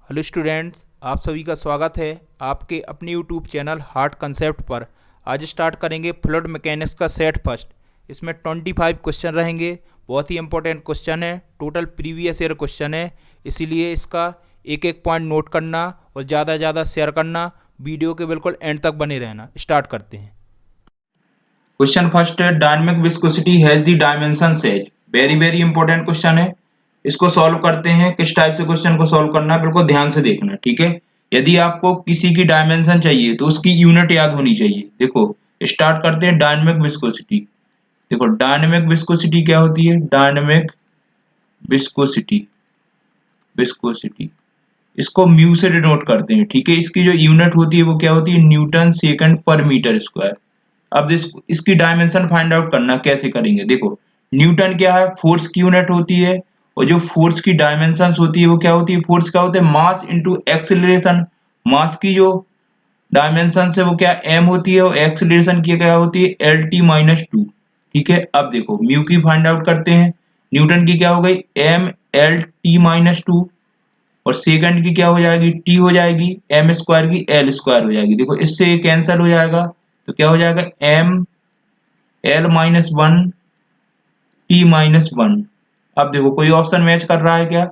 Hello students, आप सभी का स्वागत है आपके अपने यूट्यूब चैनल हार्ट कंसेप्ट पर। आज स्टार्ट करेंगे फ्लूइड मैकेनिक्स का सेट फर्स्ट। इसमें 25 क्वेश्चन रहेंगे। बहुत ही इंपॉर्टेंट क्वेश्चन है, टोटल प्रीवियस ईयर क्वेश्चन है, इसीलिए इसका एक एक पॉइंट नोट करना और ज़्यादा से ज़्यादा शेयर करना। वीडियो के बिल्कुल एंड तक बने रहना। स्टार्ट करते हैं। क्वेश्चन फर्स्ट है, dynamic viscosity has the dimension as. Very very important question है। इसको सॉल्व करते हैं। किस टाइप से क्वेश्चन को सॉल्व करना है बिल्कुल ध्यान से देखना, ठीक है। यदि आपको किसी की डायमेंशन चाहिए तो उसकी यूनिट याद होनी चाहिए। देखो स्टार्ट करते हैं। डायनेमिक विस्कोसिटी, देखो डायनेमिक विस्कोसिटी क्या होती है। डायनेमिक विस्कोसिटी, विस्कोसिटी इसको म्यू से डिनोट करते हैं, ठीक है। इसकी जो यूनिट होती है वो क्या होती है, न्यूटन सेकंड पर मीटर स्क्वायर। अब इसकी डायमेंशन फाइंड आउट करना कैसे करेंगे। देखो न्यूटन क्या है, फोर्स की यूनिट होती है, और जो फोर्स की डायमेंशन होती है वो क्या होती है, फोर्स क्या होता है, मास इंटू एक्सेलरेशन। मास की जो डायमेंशन है वो क्या एम होती है, और एक्सेलरेशन की क्या होती है, एल टी माइनस टू, ठीक है। अब देखो म्यू की फाइंड आउट करते हैं। न्यूटन की क्या हो गई, M L T minus two, और सेकंड की क्या हो जाएगी, टी हो जाएगी, एम स्क्वायर की एल स्क्वायर हो जाएगी। देखो इससे ये कैंसिल हो जाएगा, तो क्या हो जाएगा, M L minus one T minus one. अब देखो कोई ऑप्शन मैच कर रहा है क्या,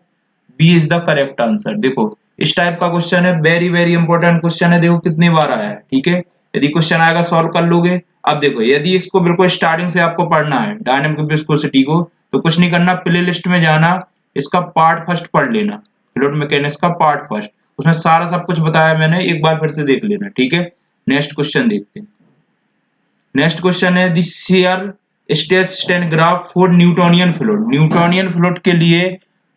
B is the correct answer. देखो इस टाइप का क्वेश्चन है, वेरी वेरी इंपॉर्टेंट क्वेश्चन है। देखो कितनी बार आया है, ठीक है। यदि क्वेश्चन आएगा सॉल्व कर लोगे। अब देखो यदि इसको बिल्कुल स्टार्टिंग से आपको पढ़ना है डायनेमिक विस्कोसिटी को, तो कुछ नहीं करना, प्ले लिस्ट में जाना, इसका पार्ट फर्स्ट पढ़ लेना, फ्लूइड मैकेनिक्स का पार्ट फर्स्ट। उसमें सारा सब कुछ बताया मैंने, एक बार फिर से देख लेना, ठीक है। नेक्स्ट क्वेश्चन देखते हैं। नेक्स्ट क्वेश्चन है, the shear stress strain graph for Newtonian fluid. Newtonian fluid के लिए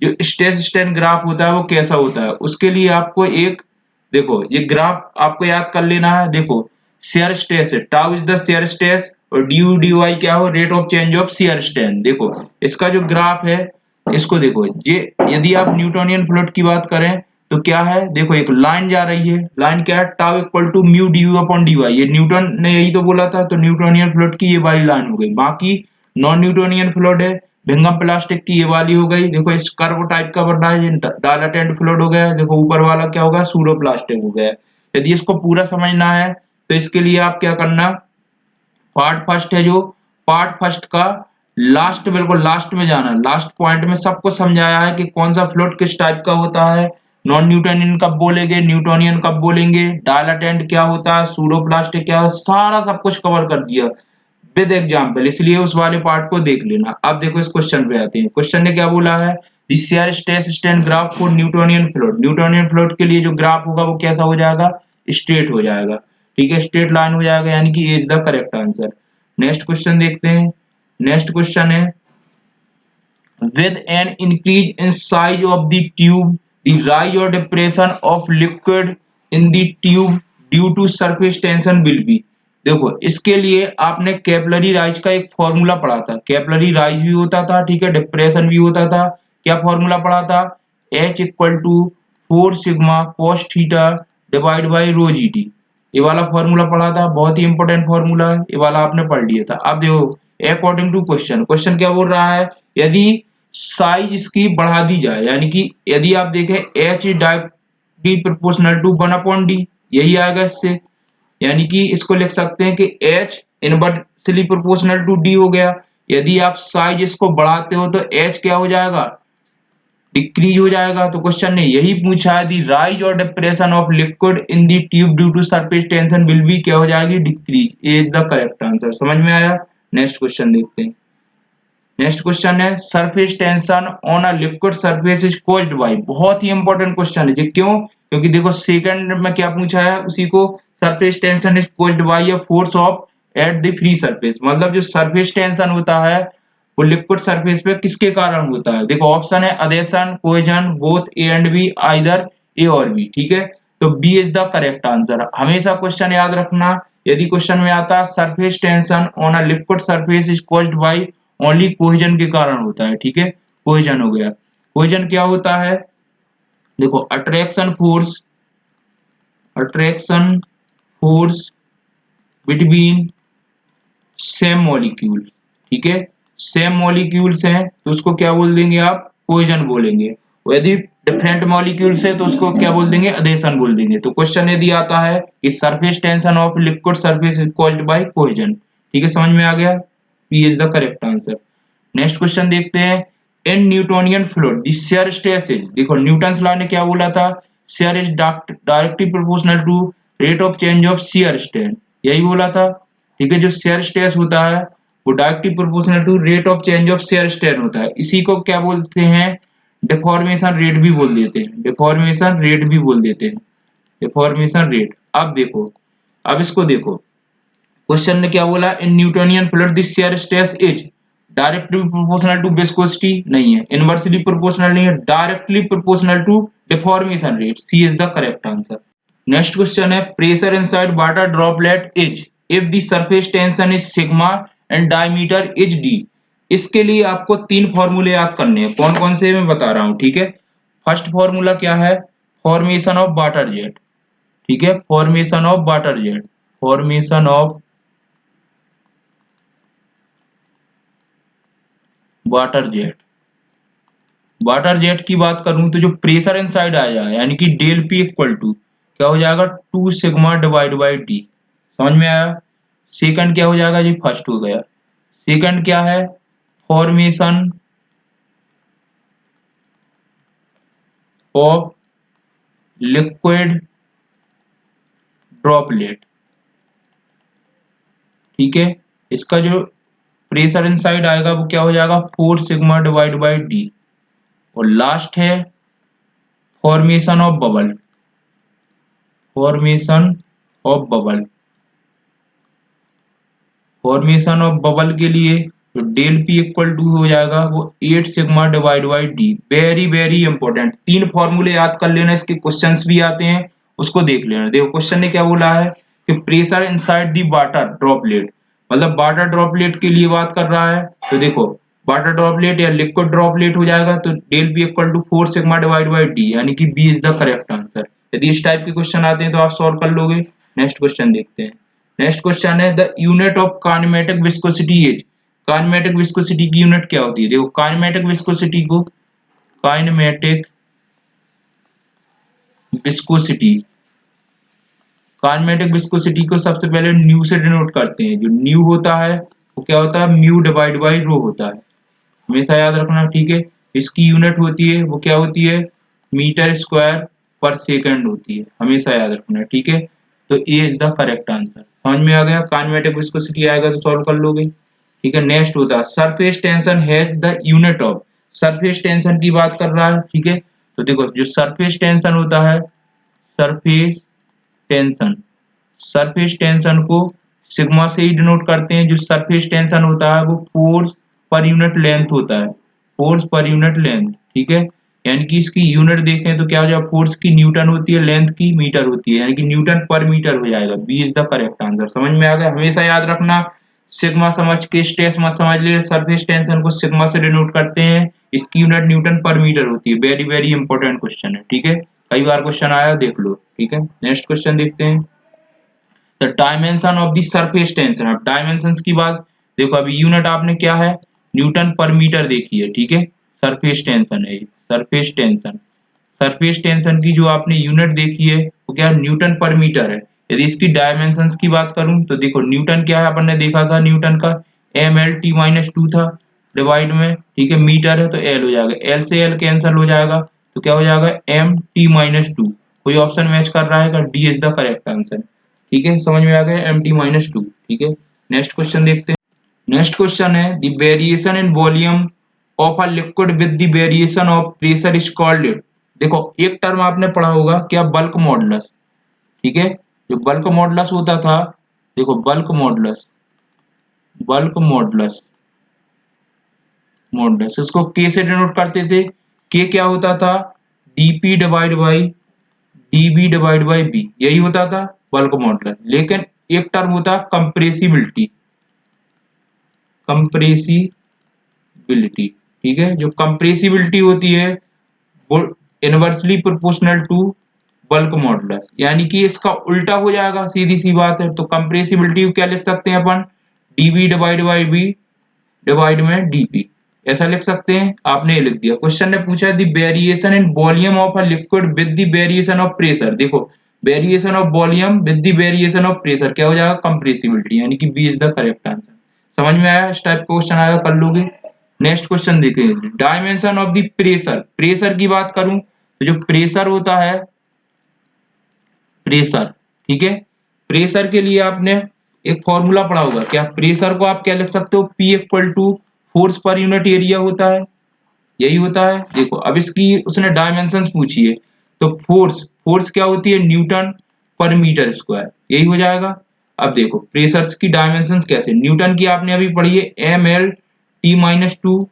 जो स्ट्रेस स्ट्रेन ग्राफ होता है वो कैसा होता है, उसके लिए आपको एक, देखो ये ग्राफ आपको याद कर लेना है। देखो शेयर स्ट्रेस है, tau is the shear stress, और ड्यू डी वाई क्या हो, rate of change of shear strain. देखो इसका जो ग्राफ है, इसको देखो, ये यदि आप न्यूटोनियन फ्लूइड की बात करें तो क्या है, देखो एक लाइन जा रही है, लाइन क्या है, tau equal to mu D U upon D Y. ये न्यूटन ने यही तो बोला था, तो न्यूटोनियन फ्लूइड की ये वाली लाइन हो गई। बाकी नॉन न्यूटोनियन फ्लूइड है, भिंगम प्लास्टिक की ये वाली हो गई। देखो इस कर्व टाइप का बन रहा है, ये डायलेटेंट फ्लूइड हो गया। देखो ऊपर वाला क्या होगा, सूडो प्लास्टिक हो गया। यदि इसको पूरा समझना है तो इसके लिए आप क्या करना, पार्ट फर्स्ट है जो, पार्ट फर्स्ट का लास्ट, बिल्कुल लास्ट में जाना, लास्ट पॉइंट में सबको समझाया है कि कौन सा फ्लूइड किस टाइप का होता है, नॉन न्यूटोनियन कब बोलेंगे, न्यूटोनियन कब बोलेंगे, डायलेटेंट क्या होता है, सूडो प्लास्टिक क्या है, सारा सब कुछ कवर कर दिया विद एग्जांपल, इसलिए उस वाले पार्ट को देख लेना। अब देखो इस क्वेश्चन पे आते हैं। क्वेश्चन ने क्या बोला है, the shear stress strain graph for Newtonian fluid. Newtonian fluid के लिए जो ग्राफ होगा वो कैसा हो जाएगा, स्ट्रेट हो जाएगा, ठीक है, स्ट्रेट लाइन हो जाएगा, यानी कि A is the correct answer. Next question देखते हैं। नेक्स्ट क्वेश्चन है, with an increase in size of the tube, the rise or depression of liquid in the tube due to surface tension will be। देखो इसके लिए आपने capillary rise का एक formula पढ़ा था, कैपिलरी राइज भी होता था, ठीक है, डिप्रेशन भी होता था। क्या फॉर्मूला पढ़ा था, H equal to 4 sigma cos theta divide by rho G T. ये वाला फॉर्मूला पढ़ा था, बहुत ही इंपॉर्टेंट फॉर्मूला है, ये वाला आपने पढ़ लिया था। अब देखो अकॉर्डिंग टू क्वेश्चन, क्वेश्चन क्या बोल रहा है, यदि साइज इसकी बढ़ा दी जाए, यानी कि यदि आप देखें H D proportional to 1/d, यही आएगा इससे, यानी कि इसको लिख सकते हैं कि H inversely proportional to D हो गया। यदि आप साइज इसको बढ़ाते हो तो एच क्या हो जाएगा, डिक्रीज हो जाएगा। तो क्वेश्चन ने यही पूछा है, दी राइज और depression of liquid in the tube due to surface tension will be, क्या हो जाएगी, decrease. A is the correct answer. समझ में आया। नेक्स्ट क्वेश्चन देखते हैं। नेक्स्ट क्वेश्चन है, surface tension on a liquid surface is caused by. बहुत ही इंपॉर्टेंट क्वेश्चन है ये, क्यों, क्योंकि देखो सेकंड में क्या पूछा है उसी को, surface tension is caused bye a force of at the free surface. मतलब जो सरफेस टेंशन होता है वो लिक्विड सरफेस पे किसके कारण होता है। देखो ऑप्शन है adhesion, cohesion, both A and B, either A और बी, ठीक है। तो B is the correct answer. हमेशा क्वेश्चन याद रखना, यदि क्वेश्चन में आता है surface tension on a liquid surface is caused by, only cohesion के कारण होता है, ठीक है, कोहेजन हो गया। कोहेजन क्या होता है, देखो attraction force, attraction force between same molecule, ठीक है, सेम मॉलिक्यूल्स हैं तो उसको क्या बोल देंगे आप, कोहेजन बोलेंगे। और यदि डिफरेंट मॉलिक्यूल्स है तो उसको क्या बोल देंगे, अधेशन बोल देंगे। तो क्वेश्चन यदि आता है कि surface tension of liquid surface is caused by cohesion, ठीक है, समझ में आ गया, B is the correct answer. Next question देखते हैं, in Newtonian fluid the shear stress is, देखो न्यूटन्स लॉ ने क्या बोला था, shear is directly proportional to rate of change of shear strain, यही बोला था, ठीक है। जो शियर स्ट्रेस होता है वो directly proportional to rate of change of shear strain होता है, इसी को क्या बोलते हैं, डिफॉर्मेशन रेट भी बोल देते हैं, डिफॉर्मेशन रेट भी बोल देते हैं, डिफॉर्मेशन रेट। अब देखो, अब इसको देखो, क्वेश्चन ने क्या बोला, in Newtonian fluid the shear stress is directly proportional to viscosity, नहीं है, इनवर्सली प्रोपोर्शनल नहीं है, directly proportional to deformation rate, C is the correct answer. Next question है, pressure inside water droplet is if the surface tension is sigma and diameter is D. इसके लिए आपको तीन फॉर्मूले याद करने हैं, कौन कौन से मैं बता रहा हूं, ठीक है। फर्स्ट फॉर्मूला क्या है, फॉर्मेशन ऑफ वाटर जेट, ठीक है, formation of water jet, formation of water jet. Water jet की बात करूं तो जो प्रेशर इनसाइड आया यानी कि डेल पी इक्वल टू क्या हो जाएगा, 2 सिग्मा डिवाइड बाई डी, समझ में आया। सेकंड क्या हो जाएगा जी, फर्स्ट हो गया। सेकंड क्या है, फॉर्मेशन ऑफ लिक्विड ड्रॉपलेट, ठीक है, इसका जो प्रेशर इनसाइड आएगा वो क्या हो जाएगा, 4 सिग्मा डिवाइड बाई डी। और लास्ट है formation of bubble, formation of bubble, formation of bubble के लिए जो डेल पी इक्वल टू हो जाएगा वो 8 sigma divide by D. Very very important, तीन फॉर्मूले याद कर लेना, इसके क्वेश्चंस भी आते हैं, उसको देख लेना। देखो क्वेश्चन ने क्या बोला है कि pressure inside the water droplet, मतलब वाटर ड्रॉपलेट के लिए बात कर रहा है। तो देखो वाटर ड्रॉपलेट या लिक्विड ड्रॉपलेट हो जाएगा तो del P equal to 4 sigma divide by D, यानी कि B is the correct answer. यदि इस टाइप के क्वेश्चन आते हैं तो आप सॉल्व कर लोगे। नेक्स्ट क्वेश्चन देखते हैं। नेक्स्ट क्वेश्चन है, the unit of kinematic viscosity is, kinematic viscosity की यूनिट क्या होती है। देखो काइनेमेटिक विस्कोसिटी को, काइनेमेटिक विस्कोसिटी, काइनेमेटिक विस्कोसिटी को सबसे पहले न्यू से डिनोट करते हैं। जो न्यू होता है वो क्या होता है, म्यू डिवाइड बाई रो होता है, हमेशा याद रखना, ठीक है। इसकी यूनिट होती है वो क्या होती है, मीटर स्क्वायर पर सेकंड होती है, हमेशा याद रखना, ठीक है। तो ए इज द करेक्ट आंसर, समझ में आ गया। काइनेमेटिक विस्कोसिटी आएगा तो सॉल्व कर लोगे, ठीक है। नेक्स्ट होता है surface tension has the unit of, surface tension की बात कर रहा है, ठीक है। तो देखो जो सरफेस टेंशन होता है, सरफेस टेंशन, सरफेस टेंशन को सिग्मा से ही डिनोट करते हैं। जो सरफेस टेंशन होता है वो फोर्स पर यूनिट लेंथ होता है, फोर्स पर यूनिट लेंथ, ठीक है। यानी कि इसकी यूनिट देखें तो क्या हो जाएगा, फोर्स की न्यूटन होती है, लेंथ की मीटर होती है, यानी कि न्यूटन पर मीटर हो जाएगा। B is the correct answer, समझ में आ गया। हमेशा याद रखना, सिग्मा समझ के स्ट्रेस मत समझ ले, सरफेस टेंशन को सिग्मा से डिनोट करते हैं, इसकी यूनिट न्यूटन पर मीटर होती है। वेरी वेरी इंपॉर्टेंट क्वेश्चन है, ठीक है, कई बार क्वेश्चन आया, देख लो, ठीक है। नेक्स्ट क्वेश्चन देखते हैं, the dimension of the surface tension. अब डायमेंशंस की बात देखो, अभी यूनिट आपने क्या है, न्यूटन पर मीटर देखी है, ठीक है। सरफेस टेंशन है, सरफेस टेंशन, सरफेस टेंशन की जो आपने यूनिट देखी है वो क्या, न्यूटन पर मीटर है। यदि इसकी डायमेंशंस की बात करूं तो देखो न्यूटन क्या है, अपन ने देखा था न्यूटन का mL/t-2 था डिवाइड में, ठीक है, मीटर है तो एल हो जाएगा, एल से एल कैंसिल हो जाएगा तो क्या हो जाएगा mt-2। कोई ऑप्शन मैच कर रहा है, D is the correct answer, ठीक है, समझ में आ गया, mt-2, ठीक है। नेक्स्ट क्वेश्चन देखते हैं। नेक्स्ट क्वेश्चन है, the variation in volume of a liquid with the variation of pressure is called. देखो एक टर्म आपने पढ़ा होगा क्या, बल्क मॉडुलस, ठीक है। जो बल्क मॉडुलस होता था, देखो bulk modulus, bulk modulus, modulus इसको के से डिनोट करते थे। के क्या होता था, DP divide by DB divide by B, यही होता था बल्क मॉडुलस। लेकिन एक टर्म होता है कंप्रेसिबिलिटी, कंप्रेसिबिलिटी, ठीक है। जो कंप्रेसिबिलिटी होती है वो inversely proportional to bulk modulus, यानी कि इसका उल्टा हो जाएगा, सीधी सी बात है। तो कंप्रेसिबिलिटी क्या लिख सकते हैं अपन, DB divide by B divide में डीपी, ऐसा लिख सकते हैं, आपने ये लिख दिया। क्वेश्चन ने पूछा the variation in volume of a liquid with the variation of pressure. देखो variation of volume with the variation of pressure क्या हो जाएगा, कंप्रेसिबिलिटी, यानी कि B is the correct answer. समझ में आया? इस टाइप का क्वेश्चन आएगा, कर लोगे। नेक्स्ट क्वेश्चन देखेंगे, dimension of the pressure. Pressure की बात करूं तो जो प्रेशर होता है, प्रेशर, ठीक है, प्रेशर के लिए आपने एक फॉर्मूला पढ़ा होगा क्या? प्रेशर को आप क्या लिख सकते हो, P equal to force per unit area होता है, यही होता है। देखो अब इसकी उसने डायमेंशंस पूछी है, तो फोर्स, फोर्स क्या होती है, न्यूटन पर मीटर स्क्वायर, यही हो जाएगा। अब देखो प्रेशर्स की डायमेंशंस कैसे, न्यूटन की आपने अभी पढ़ी है ml/t-2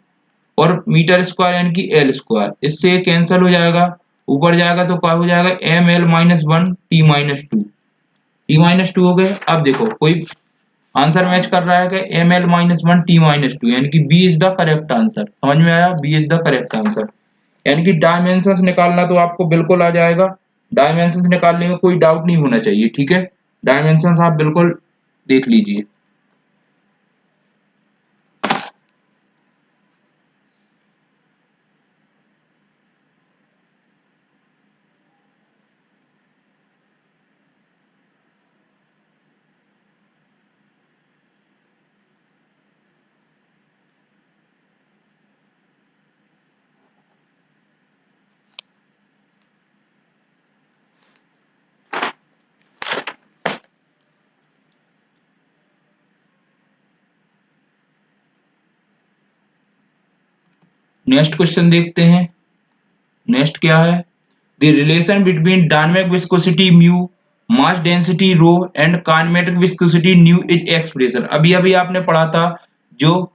और मीटर स्क्वायर यानी कि एल स्क्वायर, इससे कैंसिल हो जाएगा, ऊपर जाएगा तो क्या हो जाएगा, ml-1 t-2 हो गए। अब देखो कोई आंसर मैच कर रहा है कि ml-1 t-2, यानी कि B is the correct answer. समझ में आया? B is the correct answer, यानी कि डायमेंशंस निकालना तो आपको बिल्कुल आ जाएगा। डायमेंशंस निकालने में कोई डाउट नहीं होना चाहिए, ठीक है। डायमेंशंस आप बिल्कुल देख लीजिए। नेक्स्ट क्वेश्चन देखते हैं। नेक्स्ट क्या है, the relation between dynamic viscosity mu, mass density rho and kinematic viscosity nu is expression. अभी अभी आपने पढ़ा था, जो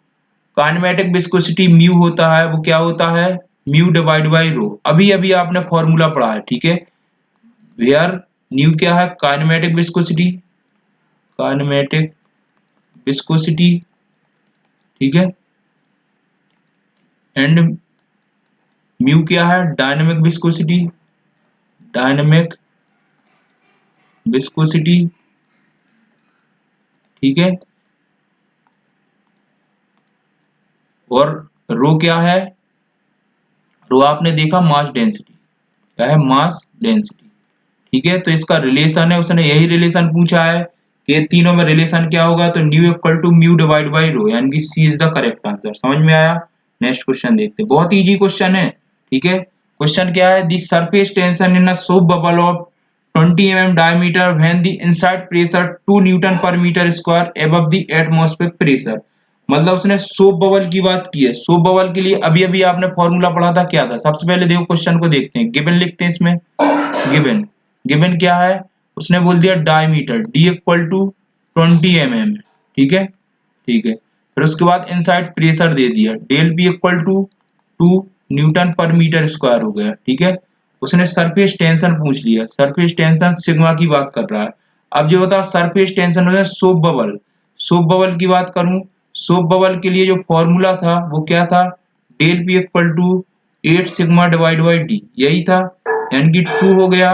काइनेमेटिक विस्कोसिटी म्यू होता है वो क्या होता है, म्यू डिवाइड बाई रो। अभी अभी आपने फॉर्मूला पढ़ा है, ठीक है। वेयर न्यू क्या है, काइनेमेटिक विस्कोसिटी, काइनेमेटिक विस्कोसिटी, ठीक है, एंड म्यू क्या है, डायनेमिक विस्कोसिटी, डायनेमिक विस्कोसिटी, ठीक है। और रो क्या है, रो आपने देखा मास डेंसिटी, क्या है, मास डेंसिटी, ठीक है। तो इसका रिलेशन है, उसने यही रिलेशन पूछा है कि तीनों में रिलेशन क्या होगा, तो nu equal to mu divide by rho, यानी कि C is the correct answer. समझ में आया? नेक्स्ट क्वेश्चन देखते हैं, बहुत इजी क्वेश्चन है, ठीक है। क्वेश्चन क्या है, the surface tension in a soap bubble of 20 mm diameter when the inside pressure 2 Newton per meter square above the atmospheric pressure। मतलब उसने सोप बबल की बात की है। सोप बबल के लिए अभी अभी आपने फॉर्मूला पढ़ा था, क्या था? सबसे पहले देखो क्वेश्चन को देखते हैं, गिवन लिखते हैं इसमें। गिवन, गिवन क्या है, उसने बोल दिया diameter D equal to 20 mm, ठीक है, ठीक है। फिर उसके बाद इनसाइड प्रेशर दे दिया, del P equal to 2 newton per metre square हो गया, ठीक है। उसने सरफेस टेंशन पूछ लिया, सरफेस टेंशन सिग्मा की बात कर रहा है। अब जो बताओ सरफेस टेंशन हो जाए सोप बबल, सोप बबल की बात करूं, सोप बबल के लिए जो फॉर्मूला था वो क्या था, del P equal to 8 sigma divide by D, यही था, यानी कि 2 हो गया,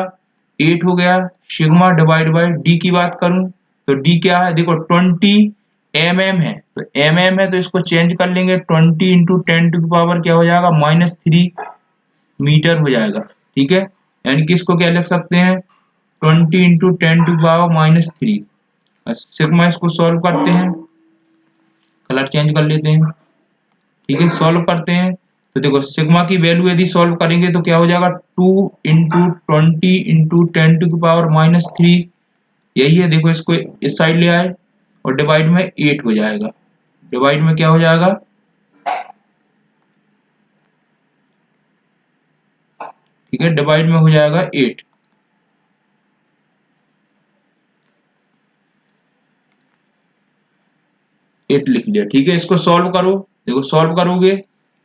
8 हो गया, सिग्मा डिवाइड बाई डी की बात करूं तो डी क्या है, देखो 20 mm है, तो mm है तो इसको चेंज कर लेंगे, 20 इंटू 10 टू पावर क्या हो जाएगा, -3 मीटर हो जाएगा, ठीक है। यानी कि इसको क्या लिख सकते हैं, 20 इंटू 10 टू पावर -3। सिग्मा इसको सॉल्व करते हैं, कलर चेंज कर लेते हैं, ठीक है, सॉल्व करते हैं। तो देखो सिग्मा की वैल्यू यदि सॉल्व करेंगे तो क्या हो जाएगा, 2 इंटू 20 इंटू 10 टू पावर -3, यही है। देखो इसको इस साइड ले आए और डिवाइड में 8 हो जाएगा, डिवाइड में क्या हो जाएगा, ठीक है, डिवाइड में हो जाएगा 8, 8 लिख लिया, ठीक है। इसको सॉल्व करो, देखो सॉल्व करोगे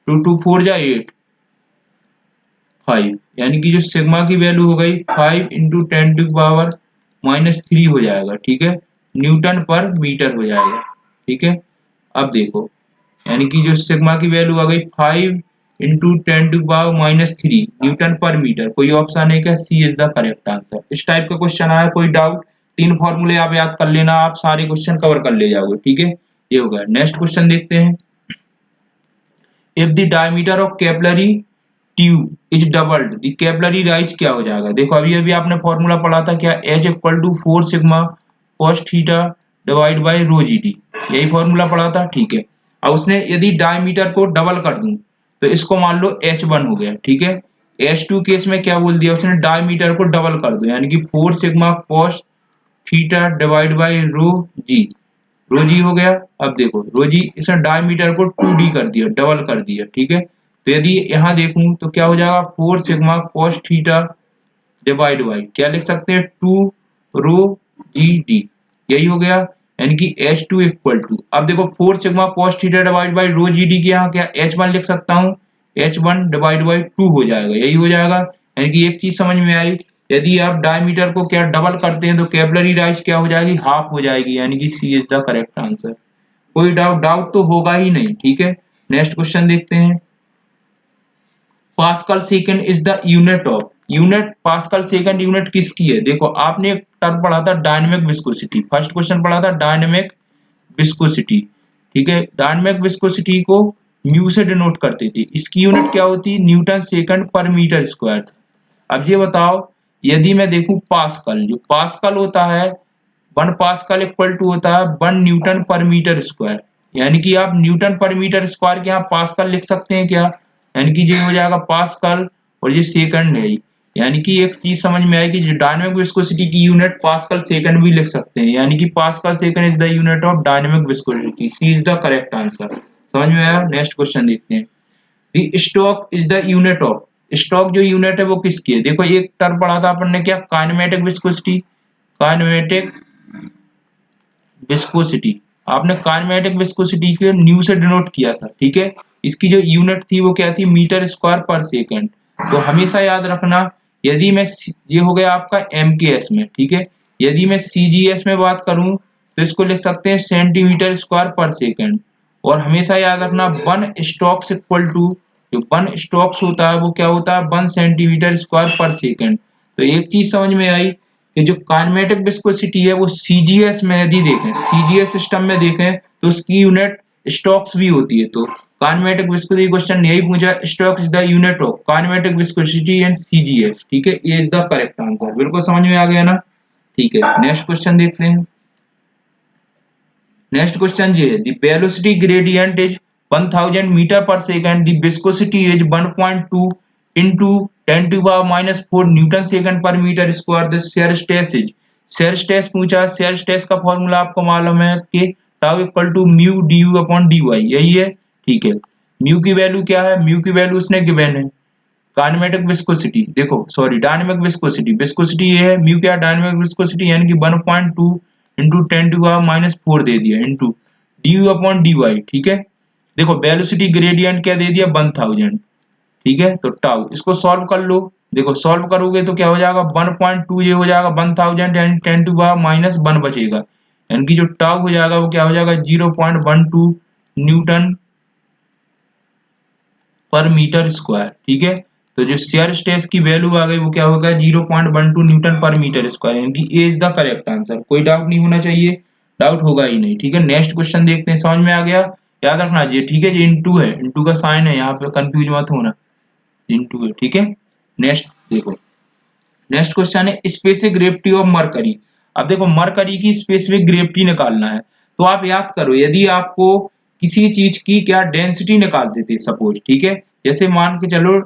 2 2 4 जा 8, 5, यानी कि जो सिग्मा की वैल्यू हो गई 5 इंटू 10 टू पावर -3 हो जाएगा, ठीक है, न्यूटन पर मीटर हो जाएगा, ठीक है। अब देखो यानी कि जो सिग्मा की वैल्यू आ गई 5 into 10 to power -3 Newton per metre, कोई ऑप्शन है क्या, सी इज द करेक्ट आंसर। इस टाइप का क्वेश्चन आया, कोई डाउट, 3 फॉर्मूले आप याद कर लेना, आप सारे क्वेश्चन कवर कर ले जाओगे, ठीक है। ये हो गया। नेक्स्ट क्वेश्चन देखते हैं, if the diameter of capillary tube is doubled the capillary rise क्या हो जाएगा। देखो अभी अभी आपने फॉर्मूला पढ़ा था क्या, H equal to 4 sigma cos theta divide by rho G D, यही फॉर्मूला पढ़ा था। ठीक है, अब उसने यदि डायमीटर को डबल कर दूं तो इसको मान लो H1 हो गया। ठीक है, H2 केस में क्या बोल दिया उसने, डायमीटर को डबल कर दो, यानी कि 4 sigma cos theta divide by rho g हो गया। अब देखो रो जी इसने डायमीटर को 2d कर दिया, डबल कर दिया। ठीक है, तो यदि यहाँ देखूं तो क्या हो जाएगा, 4 sigma cos theta divide by क्या लिख सकते हैं, 2 रो जी डी, यही हो गया। यानी कि H2 इक्वल टू, अब देखो 4 sigma cos theta divide by rho G D के यहाँ क्या H1 लिख सकता हूँ, H1 डिवाइड बाई 2 हो जाएगा, यही हो जाएगा। यानी कि एक चीज समझ में आई, यदि आप डायमीटर को क्या डबल करते हैं तो कैपिलरी राइज क्या हो जाएगी, हाफ हो जाएगी, यानी कि C is the correct answer. कोई डाउट तो होगा ही नहीं। ठीक है, नेक्स्ट क्वेश्चन देखते हैं। Pascal second is the unit of, unit pascal second unit किसकी है। देखो आपने एक टर्म पढ़ा था डायनेमिक विस्कोसिटी, फर्स्ट क्वेश्चन पढ़ा था डायनेमिक विस्कोसिटी। ठीक है, डायनेमिक विस्कोसिटी को म्यू से डिनोट करते थे, इसकी यूनिट क्या होती, न्यूटन सेकंड पर मीटर स्क्वायर। अब ये बताओ यदि मैं देखूं पास्कल, जो पास्कल होता है 1 पास्कल इक्वल टू होता है 1 न्यूटन पर मीटर स्क्वायर, यानी कि आप न्यूटन पर मीटर स्क्वायर के यहाँ पास्कल लिख सकते हैं क्या, यानी कि ये हो जाएगा पास्कल और ये सेकंड है। यानी कि एक चीज समझ में आएगी, जो डायनेमिक विस्कोसिटी की यूनिट पास्कल सेकंड भी लिख सकते हैं, यानी कि pascal second is the unit of dynamic viscosity, C is the correct answer. समझ में आया, नेक्स्ट क्वेश्चन देखते हैं। The stoke is the unit of, stoke जो यूनिट है वो किसकी है। देखो एक टर्म पढ़ा था अपन ने क्या, काइनेमेटिक विस्कोसिटी, काइनेमेटिक विस्कोसिटी, आपने काइनेमेटिक विस्कोसिटी को न्यू से डिनोट किया था। ठीक है, इसकी जो यूनिट थी वो क्या थी, मीटर स्क्वायर पर सेकंड। तो हमेशा याद रखना, यदि मैं ये हो गया आपका MKS में। ठीक है, यदि मैं CGS में बात करूं तो इसको लिख सकते हैं सेंटीमीटर स्क्वायर पर सेकंड। और हमेशा याद रखना 1 स्टोक्स इक्वल टू, जो 1 स्टोक्स होता है वो क्या होता है 1 सेंटीमीटर स्क्वायर पर सेकंड। तो एक चीज समझ में आई कि जो काइनेमेटिक विस्कोसिटी है वो CGS में यदि देखें, CGS सिस्टम में देखें तो उसकी यूनिट स्टोक्स भी होती है। तो काइनेमेटिक विस्कोसिटी क्वेश्चन यही पूछा, Stokes is the unit of kinematic viscosity and CGS। ठीक है, ये इज द करेक्ट आंसर, बिल्कुल समझ में आ गया ना। ठीक है, नेक्स्ट क्वेश्चन देखते हैं। नेक्स्ट क्वेश्चन ये है, the velocity gradient is 1000 metre पर second, the viscosity is 1.2 into 10 to the power minus 4 newton second पर metre square, the shear stress is, shear stress पूछा, शेयर स्ट्रेस का फॉर्मूला आपको मालूम है कि tau equal to mu du upon dy, यही है। ठीक है, म्यू की वैल्यू क्या है, म्यू की वैल्यू उसने गिवन है, काइनेमेटिक विस्कोसिटी, देखो सॉरी डायनेमिक विस्कोसिटी, विस्कोसिटी ये है, म्यू क्या डायनेमिक विस्कोसिटी, यानी कि 1.2 into 10 to the power minus 4 दे दिया इंटू du अपॉन dy। ठीक है, देखो वेलोसिटी ग्रेडियंट क्या दे दिया 1000। ठीक है, तो टाउ, इसको सॉल्व कर लो, देखो सॉल्व करोगे तो क्या हो जाएगा 1.2, ये हो जाएगा 1000 एंड 10 टू पावर माइनस 1 बचेगा, यानी कि जो टाउ हो जाएगा वो क्या हो जाएगा 0.12 न्यूटन पर मीटर स्क्वायर। ठीक है, तो जो शेयर स्ट्रेस की वैल्यू आ गई वो क्या होगा 0.12 न्यूटन पर मीटर स्क्वायर, यानी कि A is the correct answer, कोई डाउट नहीं होना चाहिए, डाउट होगा ही नहीं। ठीक है, नेक्स्ट क्वेश्चन देखते हैं, समझ में आ गया, याद रखना ये। ठीक है, ये इंटू है, इंटू का साइन है यहाँ पे, कंफ्यूज मत होना, इंटू है। ठीक है, नेक्स्ट देखो, नेक्स्ट क्वेश्चन है स्पेसिफिक ग्रेविटी ऑफ मरकरी। अब देखो मरकरी की स्पेसिफिक ग्रेविटी निकालना है, तो आप याद करो यदि आपको किसी चीज की क्या डेंसिटी निकालते थे सपोज, ठीक है, जैसे मान के चलो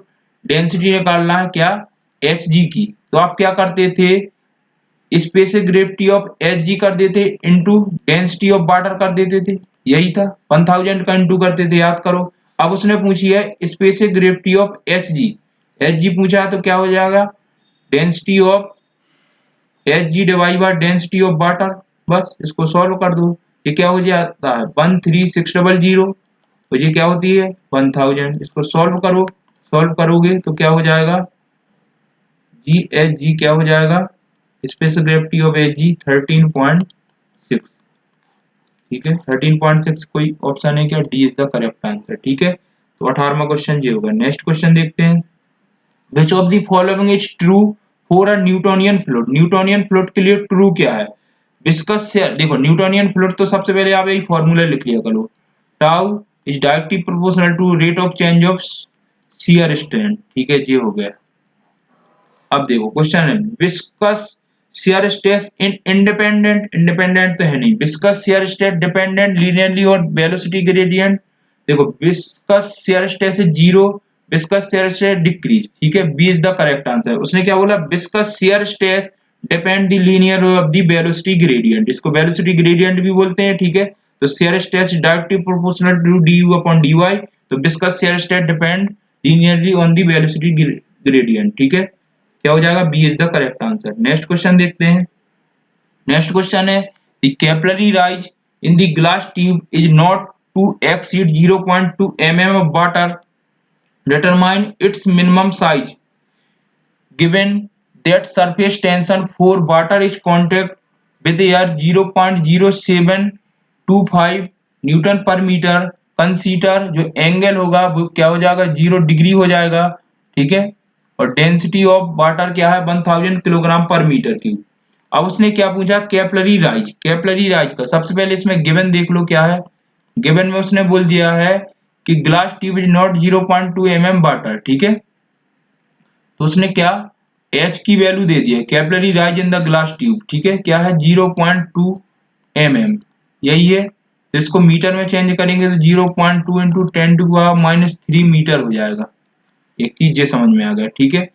डेंसिटी निकालना है क्या Hg की, तो आप क्या करते थे स्पेसिफिक ग्रेविटी ऑफ Hg कर देते इनटू डेंसिटी ऑफ वाटर कर देते थे, यही था 1000 का इनटू करते थे, याद करो। अब उसने पूछी है specific gravity of Hg, Hg पूछा है तो क्या हो जाएगा density of Hg divide by density of water, बस इसको सॉल्व कर दो, ये क्या हो जाता है 13600, तो ये क्या होती है 1000, इसको सॉल्व करो, सॉल्व करोगे तो क्या हो जाएगा Hg क्या हो जाएगा स्पेसिफिक ग्रेविटी ऑफ Hg 13.6। ठीक है, 13.6 कोई ऑप्शन है क्या, D is the correct answer. ठीक है, तो 18वां क्वेश्चन ये होगा। नेक्स्ट क्वेश्चन देखते हैं, which of the following is true for a Newtonian fluid, Newtonian fluid के लिए ट्रू क्या है, विस्कस से, देखो न्यूटोनियन फ्लूइड तो सबसे पहले आप यही फॉर्मूला लिख लिया करो, tau is directly proportional to rate of change of shear strength. ठीक है, ये हो गया। अब देखो क्वेश्चन है, viscous shear stress in independent तो है नहीं, viscous shear stress dependent linearly और वेलोसिटी ग्रेडियंट। देखो viscous shear stress is zero, viscous shear stress decrease. ठीक है, B is the correct answer. उसने क्या बोला, viscous shear stress depend the linear of the velocity gradient, इसको velocity gradient भी बोलते हैं। ठीक है, तो shear stress directly proportional to du upon dy, तो viscous shear stress depend linearly on the velocity gradient. ठीक है, क्या हो जाएगा, B is the correct answer. Next question देखते हैं। नेक्स्ट क्वेश्चन है, the capillary rise in the glass tube is not to exceed 0.2 mm of water, determine its minimum size given that surface tension for water is contact with air 0.0725 Newton per metre. Consider जो angle होगा वो क्या हो जाएगा, 0 degree हो जाएगा। ठीक है, और डेंसिटी ऑफ वाटर क्या है, 1000 किलोग्राम पर मीटर क्यूब। अब उसने क्या पूछा, कैपिलरी राइज। कैपिलरी राइज का सबसे पहले इसमें गिवन देख लो क्या है। गिवन में उसने बोल दिया है कि glass tube is not 0.2 mm water. ठीक है, तो उसने क्या H की वैल्यू दे दी है, capillary rise in the glass tube. ठीक है, क्या है 0.2 mm, यही है। तो इसको मीटर में चेंज करेंगे तो 0.2 इंटू 10⁻³ मीटर हो जाएगा। एक चीज ये समझ में आ गया। ठीक है,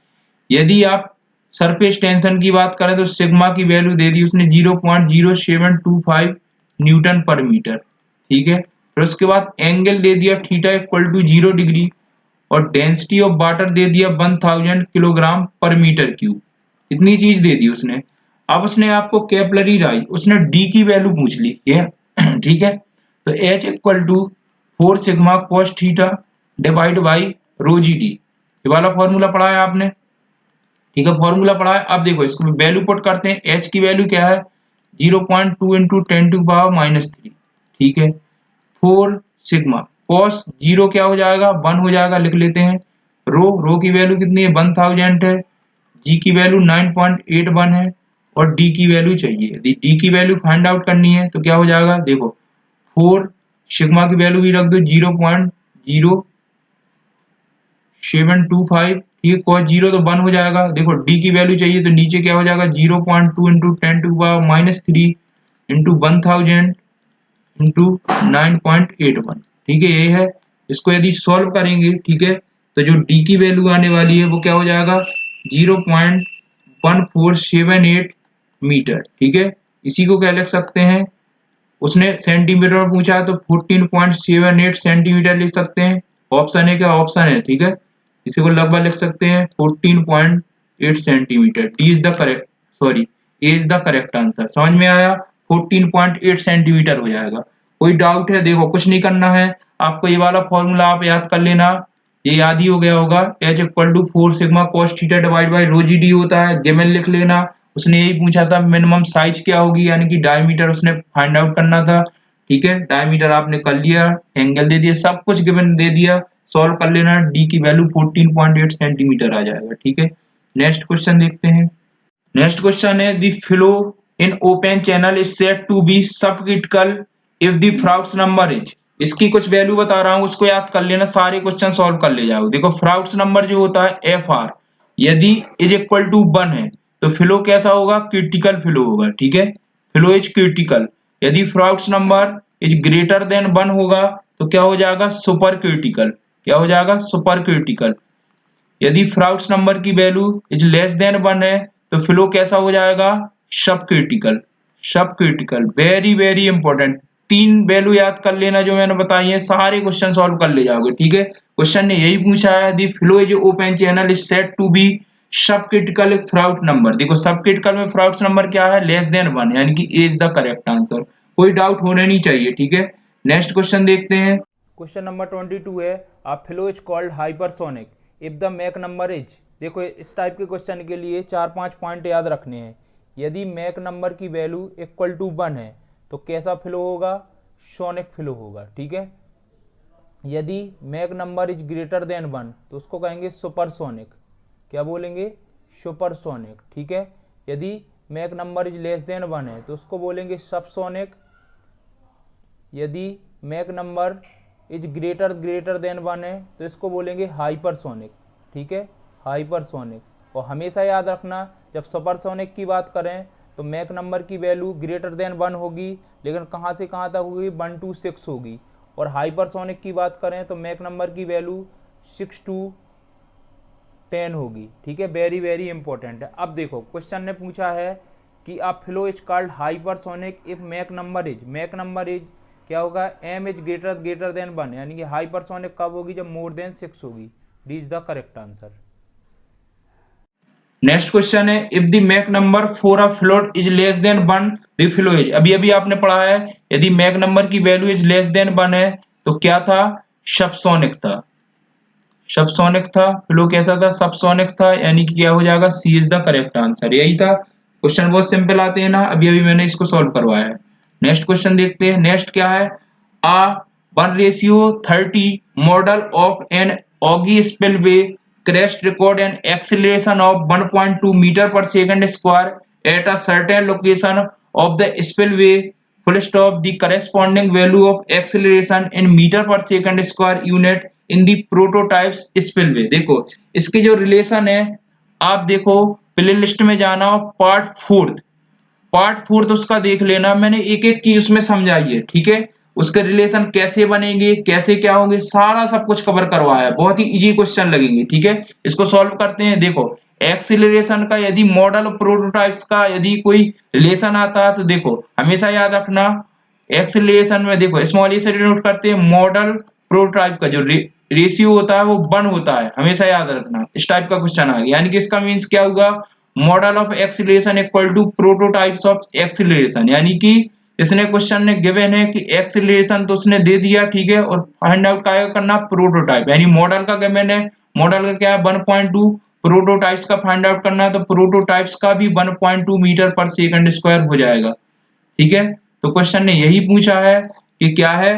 यदि आप सरफेस टेंशन की बात करें तो सिग्मा की वैल्यू दे दी उसने 0.0725 न्यूटन पर मीटर। ठीक है, फिर उसके बाद एंगल दे दिया थीटा इक्वल टू 0 डिग्री, और डेंसिटी ऑफ वाटर दे दिया 1000 किलोग्राम पर मीटर क्यूब। इतनी चीज दे दी उसने। अब उसने आपको कैपिलरी राइज, उसने डी की वैल्यू पूछ ली है। ठीक है, तो H equal to 4 sigma cos theta divide by rho G D, ये वाला फॉर्मूला पढ़ा है आपने। ठीक है, फॉर्मूला पढ़ा है। अब देखो इसको वैल्यू पुट करते हैं। H की वैल्यू क्या है, 0.2 इंटू 10⁻³ ठीक है, 4 सिग्मा कॉस 0 क्या हो जाएगा, 1 हो जाएगा, लिख लेते हैं। रो की वैल्यू कितनी है, 1000 है। जी की वैल्यू 9.81 है, और डी की वैल्यू चाहिए। यदि डी की वैल्यू फाइंड आउट करनी है तो क्या हो जाएगा, देखो 4 सिग्मा की वैल्यू भी रख दो 0.0725। ठीक, कॉस 0 तो 1 हो जाएगा। देखो डी की वैल्यू चाहिए तो नीचे क्या हो जाएगा, 0.2 इंटू 10⁻³ इंटू 1000 इंटू 9.81। ठीक है, ये है। इसको यदि सॉल्व करेंगे, ठीक है, तो जो डी की वैल्यू आने वाली है वो क्या हो जाएगा, 0.1478 मीटर। ठीक है, इसी को क्या लिख सकते हैं, उसने सेंटीमीटर में पूछा है तो 14.78 सेंटीमीटर लिख सकते हैं। ऑप्शन है क्या, ऑप्शन है। ठीक है, इसी को लगभग लिख सकते हैं 14.8 centimetre. D is the correct, sorry A is the correct answer. समझ में आया, 14.8 सेंटीमीटर हो जाएगा। कोई डाउट है, देखो कुछ नहीं करना है आपको, ये वाला फॉर्मूला आप याद कर लेना, ये याद ही हो गया होगा। H equal to 4 sigma cos theta divide by rho G D होता है। गिवन लिख लेना। उसने यही पूछा था मिनिमम साइज क्या होगी, यानी कि डायमीटर उसने फाइंड आउट करना था। ठीक है, डायमीटर आपने कर लिया, एंगल दे दिया, सब कुछ गिवन दे दिया, सॉल्व कर लेना। डी की वैल्यू 14.8 सेंटीमीटर आ जाएगा। ठीक है, नेक्स्ट क्वेश्चन देखते हैं। नेक्स्ट क्वेश्चन है, the flow in open channel is said to be subcritical if the Froude number is. इसकी कुछ वैल्यू बता रहा हूं, उसको याद कर लेना, सारे क्वेश्चन सॉल्व कर ले जाओ। देखो फ्राउट्स नंबर जो होता है एफ आर, यदि इज इक्वल टू 1 है तो फ्लो कैसा होगा, क्रिटिकल फ्लो होगा। ठीक है, फ्लो इज क्रिटिकल। यदि फ्राउट्स नंबर इज ग्रेटर देन 1 होगा तो क्या हो जाएगा, सुपर क्रिटिकल। क्या हो जाएगा, सुपर क्रिटिकल। यदि फ्राउट्स नंबर की वैल्यू इज लेस देन 1 है तो फ्लो कैसा हो जाएगा, सब क्रिटिकल। सब critical, very very important. 3 value याद कर लेना जो मैंने बताई है, सारे क्वेश्चन सॉल्व कर ले जाओगे। ठीक है, क्वेश्चन ने यही पूछा है, the flow is open channel is said to be sub critical Froude number. देखो सब क्रिटिकल में फ्राउट्स नंबर क्या है, लेस देन 1, यानी कि A is the correct answer. कोई डाउट होने नहीं चाहिए। ठीक है, नेक्स्ट क्वेश्चन देखते हैं। क्वेश्चन नंबर 22 है, a flow is called hypersonic if the Mach number is. देखो इस टाइप के क्वेश्चन के लिए 4-5 पॉइंट याद रखने हैं। यदि मैक नंबर की वैल्यू इक्वल टू 1 है तो कैसा फ्लो होगा, सोनिक फ्लो होगा। ठीक है, यदि Mach number is greater than 1 तो उसको कहेंगे सुपरसोनिक। क्या बोलेंगे, सुपरसोनिक। ठीक है, यदि Mach number is less than 1 है तो उसको बोलेंगे सबसोनिक। यदि Mach number is greater than 1 है तो इसको बोलेंगे हाइपरसोनिक, ठीक है, हाइपरसोनिक। और हमेशा याद रखना जब सुपरसोनिक की बात करें तो मैक नंबर की वैल्यू ग्रेटर देन 1 होगी, लेकिन कहाँ से कहाँ तक होगी, 1 to 6 होगी। और हाइपरसोनिक की बात करें तो मैक नंबर की वैल्यू 6 to 10 होगी, ठीक है, वेरी वेरी इंपॉर्टेंट है। अब देखो क्वेश्चन ने पूछा है कि a flow is called hypersonic if Mach number is क्या होगा, एम इज ग्रेटर देन 1, यानी कि हाइपरसोनिक कब होगी, जब मोर देन 6 होगी। D is the correct answer. Next question है if the Mach number for a float is less than 1 the flow is. अभी अभी आपने पढ़ा है यदि मैक नंबर की वैल्यू इज लेस देन 1 है तो क्या था, सबसोनिक था, सबसोनिक था। फ्लो कैसा था, सबसोनिक था, यानी कि क्या हो जाएगा, सी इज द करेक्ट आंसर। यही था क्वेश्चन, बहुत सिंपल आते हैं ना, अभी अभी मैंने इसको सॉल्व करवाया है। नेक्स्ट क्वेश्चन देखते हैं। नेक्स्ट क्या है, a 1:30 model of an ogee spillway crest record an acceleration of 1.2 meter per second square at a certain location of the spillway full stop. The corresponding value of acceleration in meter per second square unit in the prototypes spillway। देखो इसके जो relation है, आप देखो play list में जाना, part fourth उसका देख लेना, मैंने एक एक चीज उसमें समझाई है, ठीक है, उसके रिलेशन कैसे बनेंगे, कैसे क्या होंगे, सारा सब कुछ कवर करवाया है, बहुत ही इजी क्वेश्चन लगेंगे, ठीक है। इसको सॉल्व करते हैं। देखो एक्सीलरेशन का यदि मॉडल और प्रोटोटाइप्स का यदि कोई रिलेशन आता है तो देखो हमेशा याद रखना, एक्सीलरेशन में देखो स्मॉल ई से डिनोट करते हैं, मॉडल प्रोटोटाइप का जो रेशियो होता है वो 1 होता है, हमेशा याद रखना। इस टाइप का क्वेश्चन आ गया, यानी कि इसका मीन्स क्या होगा, model of acceleration equal to prototypes of acceleration, यानी कि इसने क्वेश्चन ने गिवन है कि एक्सीलरेशन तो उसने दे दिया, ठीक है, और फाइंड आउट क्या करना, प्रोटोटाइप, यानी मॉडल का गिवन है, मॉडल का क्या है 1.2, प्रोटोटाइप्स का फाइंड आउट करना है तो प्रोटोटाइप्स का भी 1.2 मीटर पर सेकंड स्क्वायर हो जाएगा, ठीक है। तो क्वेश्चन ने यही पूछा है कि क्या है,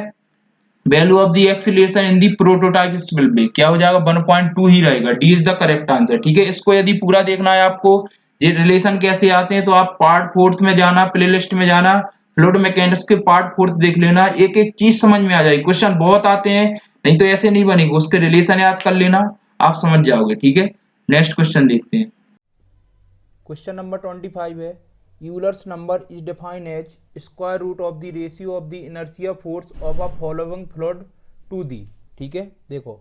value of the acceleration in the prototype will be, क्या हो जाएगा 1.2 ही रहेगा। D is the correct answer, ठीक है। इसको यदि पूरा देखना है आपको, ये रिलेशन कैसे आते हैं, तो आप पार्ट फोर्थ में जाना, प्लेलिस्ट में जाना, फ्लूइड मैकेनिक्स के पार्ट फोर्थ देख लेना, एक एक चीज समझ में आ जाएगी। क्वेश्चन बहुत आते हैं, नहीं तो ऐसे नहीं बनेगा, उसके रिलेशन याद कर लेना, आप समझ जाओगे, ठीक है। नेक्स्ट क्वेश्चन देखते हैं। क्वेश्चन नंबर 25 है, Euler's number is defined as square root of the ratio of the inertia force of a following fluid to the, ठीक है। देखो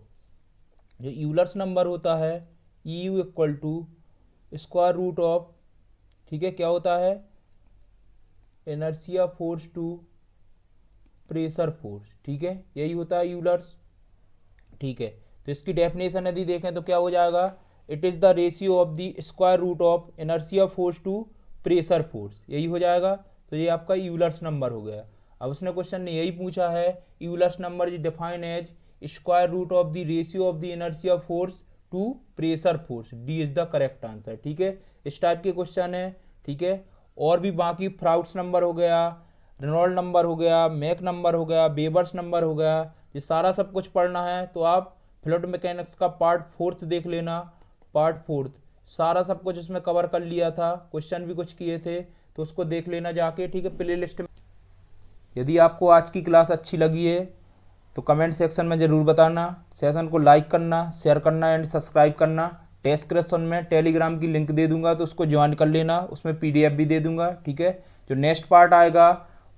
जो यूलर्स नंबर होता है U equal to square root of, ठीक है, क्या होता है, inertia force to pressure force, ठीक है, यही होता है यूलर्स, ठीक है। तो इसकी डेफिनेशन यदि देखें तो क्या हो जाएगा, it is the ratio of the square root of inertia force to pressure force, यही हो जाएगा। तो ये आपका यूलर्स नंबर हो गया। अब उसने क्वेश्चन ने यही पूछा है, Euler's number is defined as square root of the ratio of the inertia force to pressure force. D is the correct answer, ठीक है। इस टाइप के क्वेश्चन है, ठीक है। और भी बाकी फ्राउट्स नंबर हो गया, रेनॉल्ड नंबर हो गया, मैक नंबर हो गया, वेबर्स नंबर हो गया, ये सारा सब कुछ पढ़ना है तो आप फ्लूइड मैकेनिक्स का पार्ट फोर्थ देख लेना, पार्ट फोर्थ सारा सब कुछ इसमें कवर कर लिया था, क्वेश्चन भी कुछ किए थे तो उसको देख लेना जाके, ठीक है, प्ले लिस्ट में। यदि आपको आज की क्लास अच्छी लगी है तो कमेंट सेक्शन में ज़रूर बताना, सेशन को लाइक करना, शेयर करना एंड सब्सक्राइब करना। डिस्क्रिप्शन में टेलीग्राम की लिंक दे दूंगा तो उसको ज्वाइन कर लेना, उसमें PDF भी दे दूंगा, ठीक है। जो नेक्स्ट पार्ट आएगा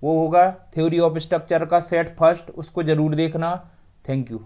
वो होगा थ्योरी ऑफ स्ट्रक्चर का सेट फर्स्ट, उसको ज़रूर देखना। Thank you.